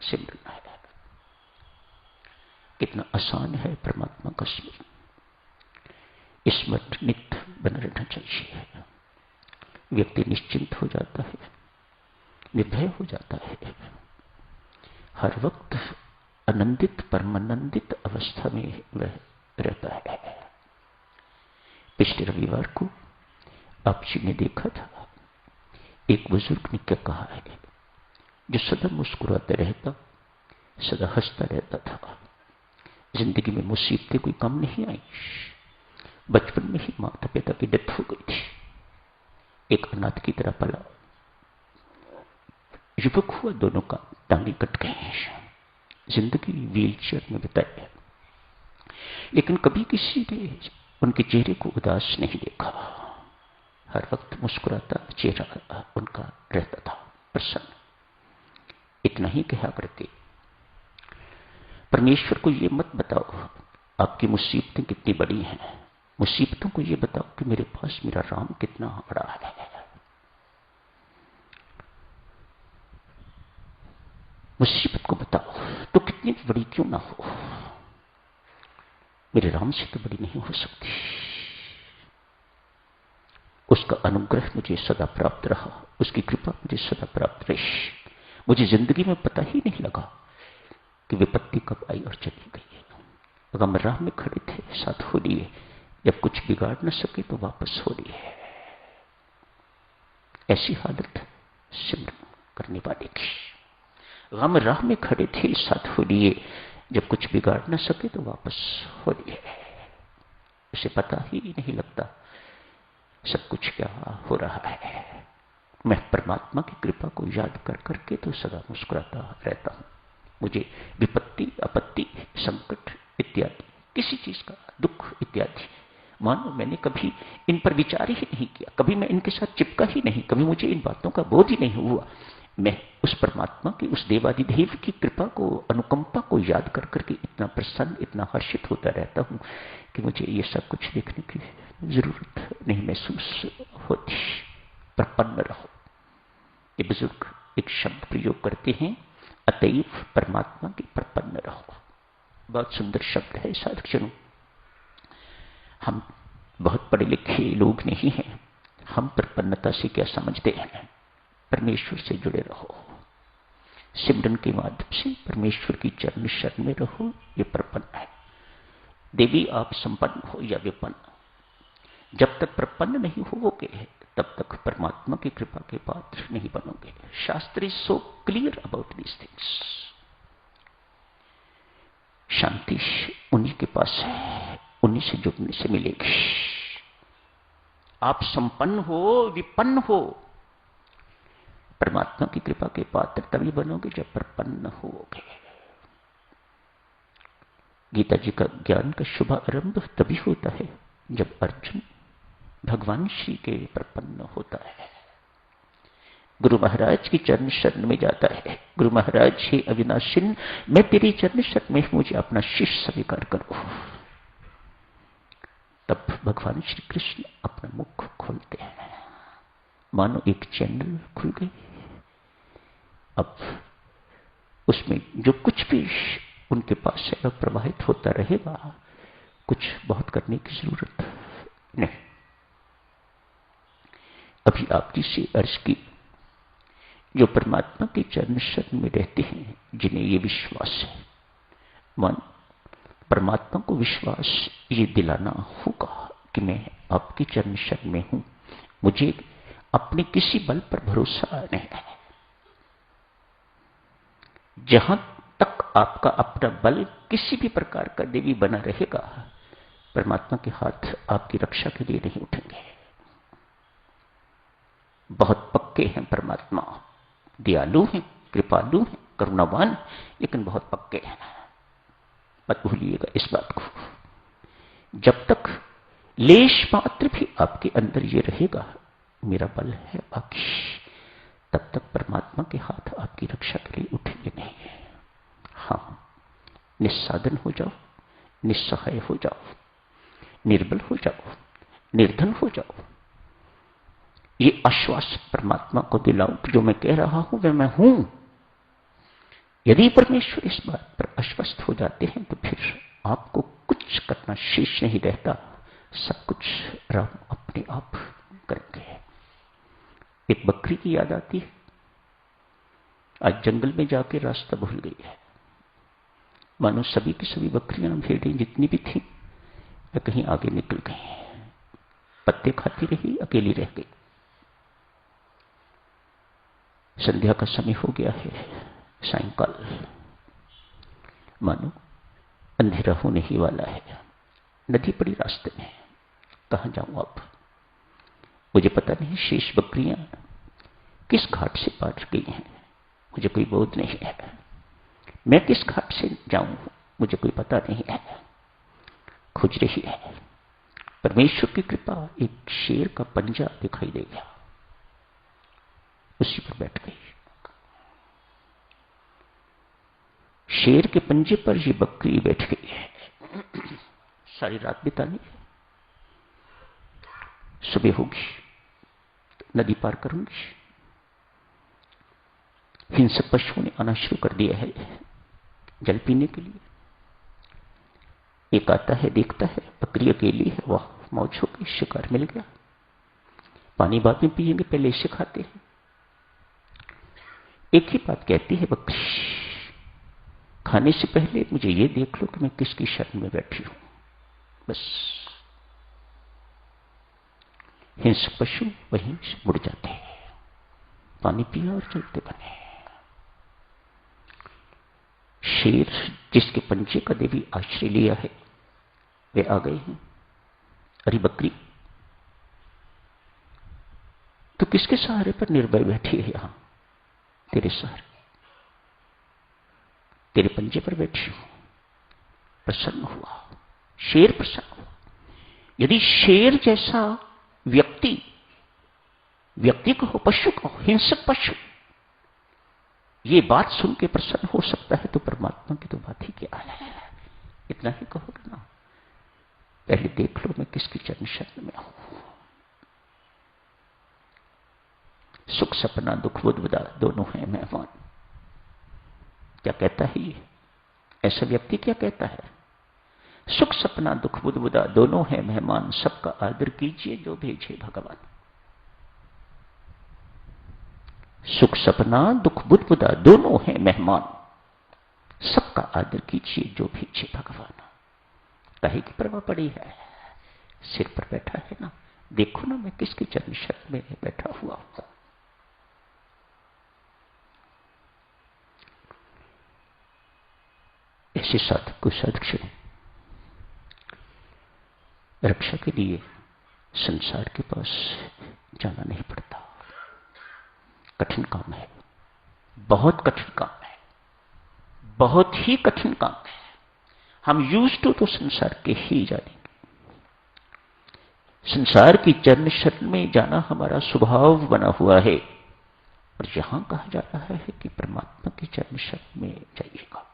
सिमरन है। कितना आसान है परमात्मा का स्मरण। स्मरण नित्य बना रहना चाहिए। व्यक्ति निश्चिंत हो जाता है, निर्भय हो जाता है, हर वक्त आनंदित परमानंदित अवस्था में वह रहता है। पिछले रविवार को आप जी ने देखा था, एक बुजुर्ग ने क्या कहा है, जो सदा मुस्कुराते रहता, सदा हंसता रहता था। जिंदगी में मुसीबतें कोई कम नहीं आई। बचपन में ही माता पिता की डेथ हो गई थी, एक अनाथ की तरह पला। युवक हुआ, दोनों का टांगे कट गए, जिंदगी व्हीलचेयर में बिताई। लेकिन कभी किसी ने उनके चेहरे को उदास नहीं देखा। हर वक्त मुस्कुराता चेहरा उनका रहता था, प्रसन्न। इतना ही कहा करते, परमेश्वर को ये मत बताओ आपकी मुसीबतें कितनी बड़ी हैं, मुसीबतों को ये बताओ कि मेरे पास मेरा राम कितना बड़ा है। मुसीबत को बताओ तो कितनी बड़ी क्यों ना हो, मेरे राम से तो बड़ी नहीं हो सकती। उसका अनुग्रह मुझे सदा प्राप्त रहा, उसकी कृपा मुझे सदा प्राप्त रही। मुझे जिंदगी में पता ही नहीं लगा कि विपत्ति कब आई और चली गई। गम राह में खड़े थे, साथ हो लिए, जब कुछ बिगाड़ न सके तो वापस हो लिए। ऐसी हालत सिमरन करने वाले की। गम राह में खड़े थे, साथ हो लिए, जब कुछ बिगाड़ न सके तो वापस हो लिए। उसे पता ही नहीं लगता सब कुछ क्या हो रहा है। मैं परमात्मा की कृपा को याद कर करके तो सदा मुस्कुराता रहता हूं। मुझे विपत्ति, आपत्ति, संकट इत्यादि, किसी चीज का दुख इत्यादि, मानो मैंने कभी इन पर विचार ही नहीं किया, कभी मैं इनके साथ चिपका ही नहीं, कभी मुझे इन बातों का बोध ही नहीं हुआ। मैं उस परमात्मा की, उस देवाधिदेव की कृपा को, अनुकंपा को याद कर करके इतना प्रसन्न, इतना हर्षित होता रहता हूं कि मुझे ये सब कुछ देखने की जरूरत नहीं महसूस होती। प्रपन्न रहो, ये बुजुर्ग एक शब्द प्रयोग करते हैं, अतएव परमात्मा की प्रपन्न रहो। बहुत सुंदर शब्द है साधकजनों। हम बहुत पढ़े लिखे लोग नहीं हैं, हम प्रपन्नता से क्या समझते हैं? परमेश्वर से जुड़े रहो, सिमरन के माध्यम से परमेश्वर की चरण शरण में रहो, ये प्रपन्न है। देवी आप संपन्न हो या विपन्न, जब तक प्रपन्न नहीं होवोगे तब तक परमात्मा की कृपा के पात्र नहीं बनोगे। Shastra is so clear about these things. शांति उन्हीं के पास है, उन्हीं से जुड़ने से मिलेगी। आप संपन्न हो, विपन्न हो, परमात्मा की कृपा के पात्र तभी बनोगे जब प्रपन्न होगे। गीता जी का ज्ञान का शुभारंभ तभी होता है जब अर्जुन भगवान श्री के प्रपन्न होता है, गुरु महाराज की चरण शरण में जाता है। गुरु महाराज हे अविनाशिन, मैं तेरी चरण शरण में, मुझे अपना शिष्य स्वीकार करो। तब भगवान श्री कृष्ण अपना मुख खोलते हैं, मानो एक चैनल खुल गई। अब उसमें जो कुछ भी उनके पास है वह प्रवाहित होता रहेगा, कुछ बहुत करने की जरूरत नहीं। अभी आपकी से अर्ज की, जो परमात्मा के चरण शरण में रहते हैं, जिन्हें ये विश्वास है, मन परमात्मा को विश्वास ये दिलाना होगा कि मैं आपके चरण शरण में हूं, मुझे अपने किसी बल पर भरोसा नहीं है। जहां तक आपका अपना बल किसी भी प्रकार का देवी बना रहेगा, परमात्मा के हाथ आपकी रक्षा के लिए नहीं उठेंगे। बहुत पक्के हैं परमात्मा, दयालु हैं, कृपालु हैं, करुणावान, लेकिन बहुत पक्के हैं। मत भूलिएगा इस बात को। जब तक लेश मात्र भी आपके अंदर ये रहेगा मेरा बल है बाकी, तब तक परमात्मा के हाथ आपकी रक्षा के लिए उठेंगे नहीं। हाँ, निस्साधन हो जाओ, निस्सहाय हो जाओ, निर्बल हो जाओ, निर्धन हो जाओ, ये आश्वास परमात्मा को दिलाओ कि जो मैं कह रहा हूं वह मैं हूं। यदि परमेश्वर इस बात पर आश्वस्त हो जाते हैं तो फिर आपको कुछ करना शेष नहीं रहता, सब कुछ राम अपने आप करेंगे। एक बकरी की याद आती है। आज जंगल में जाके रास्ता भूल गई है। मानो सभी की सभी बकरियां भेड़ें जितनी भी थी वे कहीं आगे निकल गई, पत्ते खाती रही, अकेली रह गई। संध्या का समय हो गया है, सायंकाल, मानो अंधेरा होने ही वाला है। नदी पड़ी रास्ते में, कहां जाऊं अब? मुझे पता नहीं शेष बकरियां किस घाट से पार गई हैं, मुझे कोई बोध नहीं है। मैं किस घाट से जाऊं, मुझे कोई पता नहीं है। खोज रही है। परमेश्वर की कृपा, एक शेर का पंजा दिखाई दे गया, उसी पर बैठ गई। शेर के पंजे पर ये बकरी बैठ गई है। सारी रात बितानी है, सुबह होगी तो नदी पार करूंगी। हिंसक पशुओं ने आना शुरू कर दिया है जल पीने के लिए। एक आता है, देखता है बकरी अकेली है, वाह मौज हो गई, शिकार मिल गया। पानी बाद में पिएंगे, पहले इसे खाते हैं। एक ही बात कहती है बकरी, खाने से पहले मुझे ये देख लो कि मैं किसकी शरण में बैठी हूं। बस हिंसक पशु वहीं से मुड़ जाते हैं, पानी पिया और चलते बने। शेर जिसके पंजे का देवी आश्रय लिया है वे आ गए हैं। अरे बकरी, तो किसके सहारे पर निर्भय बैठी है? यहां तेरे सहारे, तेरे पंजे पर बैठी हूं। प्रसन्न हुआ, शेर प्रसन्न हुआ। यदि शेर जैसा व्यक्ति कहो, पशु कहो, हिंसक पशु ये बात सुन के प्रसन्न हो सकता है तो परमात्मा की तो बात ही क्या है। इतना ही कहोगे ना, पहले देख लो मैं किसकी चरण शरण में हूं। सुख सपना दुख बुदबुदा दोनों हैं मेहमान। क्या कहता है ये? ऐसा व्यक्ति क्या कहता है? सुख सपना दुख बुदबुदा दोनों हैं मेहमान, सबका आदर कीजिए जो भेजे भगवान। सुख सपना दुख बुदबुदा दोनों हैं मेहमान, सबका आदर कीजिए जो भेजे भगवान। काहे की परवाह पड़ी है? सिर पर बैठा है ना, देखो ना मैं किसके चरण शरण में बैठा हुआ हूं। ऐसे साधक को साधक रक्षा के लिए संसार के पास जाना नहीं पड़ता। कठिन काम है, बहुत कठिन काम है, बहुत ही कठिन काम है। हम यूज तो संसार के ही जानेंगे। संसार की चरण शरण में जाना हमारा स्वभाव बना हुआ है, और यहां कहा जा रहा है कि परमात्मा की चरण शरण में जाइएगा।